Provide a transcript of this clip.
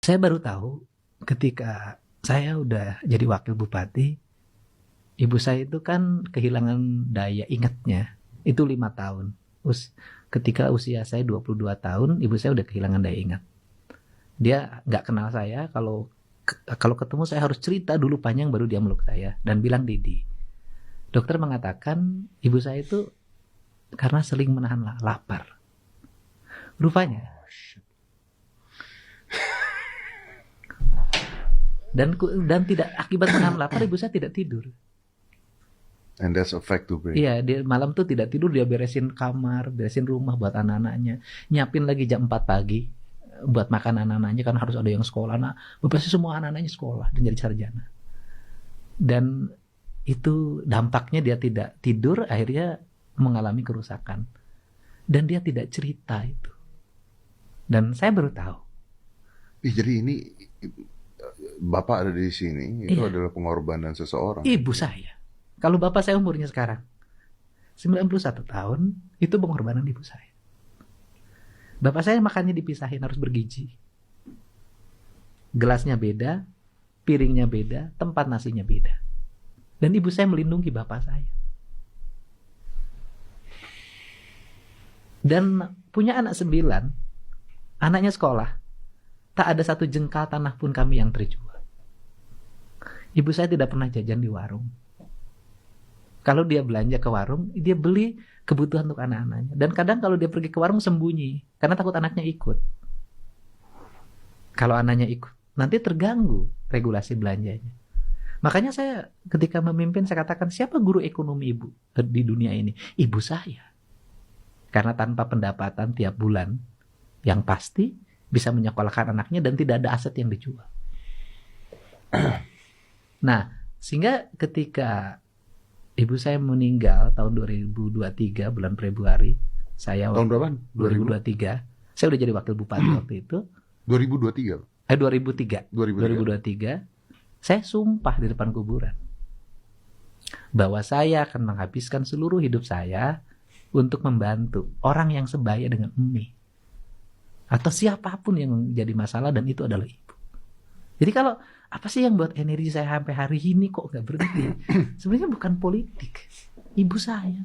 Saya baru tahu ketika saya udah jadi wakil bupati, ibu saya itu kan kehilangan daya ingatnya. Itu 5 tahun. Ketika usia saya 22 tahun, ibu saya udah kehilangan daya ingat. Dia nggak kenal saya, kalau ketemu saya harus cerita dulu panjang baru dia meluk saya dan bilang Didi. Dokter mengatakan ibu saya itu karena sering menahan lapar. Rupanya. Dan tidak akibat menahan lapar ibu saya tidak tidur. And that's a fact to bring. Iya, dia malam tuh tidak tidur, dia beresin kamar, beresin rumah buat anak-anaknya, nyiapin lagi jam 4 pagi buat makan anak-anaknya karena harus ada yang sekolah. Nah, pasti semua anak-anaknya sekolah dan jadi sarjana. Dan itu dampaknya dia tidak tidur, akhirnya mengalami kerusakan. Dan dia tidak cerita itu. Dan saya baru tahu. Jadi ini Bapak ada di sini, itu adalah pengorbanan seseorang. Ibu saya. Kalau bapak saya umurnya sekarang 91 tahun, itu pengorbanan ibu saya. Bapak saya makannya dipisahin, harus bergizi. Gelasnya beda, piringnya beda, tempat nasinya beda. Dan ibu saya melindungi bapak saya. Dan punya anak 9, anaknya sekolah. Tak ada satu jengkal tanah pun kami yang terjual. Ibu saya tidak pernah jajan di warung. Kalau dia belanja ke warung, dia beli kebutuhan untuk anak-anaknya. Dan kadang kalau dia pergi ke warung sembunyi, karena takut anaknya ikut. Kalau anaknya ikut, nanti terganggu regulasi belanjanya. Makanya saya ketika memimpin, saya katakan, siapa guru ekonomi ibu di dunia ini? Ibu saya. Karena tanpa pendapatan tiap bulan, yang pasti bisa menyekolahkan anaknya dan tidak ada aset yang dijual. Nah, sehingga ketika ibu saya meninggal tahun 2023 bulan Februari. Saya tahun berapa? 2023. Saya udah jadi wakil bupati waktu itu. 2023? 2003. Saya sumpah di depan kuburan bahwa saya akan menghabiskan seluruh hidup saya untuk membantu orang yang sebaya dengan Umi. Atau siapapun yang jadi masalah, dan itu adalah ibu. Jadi kalau apa sih yang buat energi saya sampai hari ini kok nggak berhenti? Sebenarnya bukan politik, ibu saya.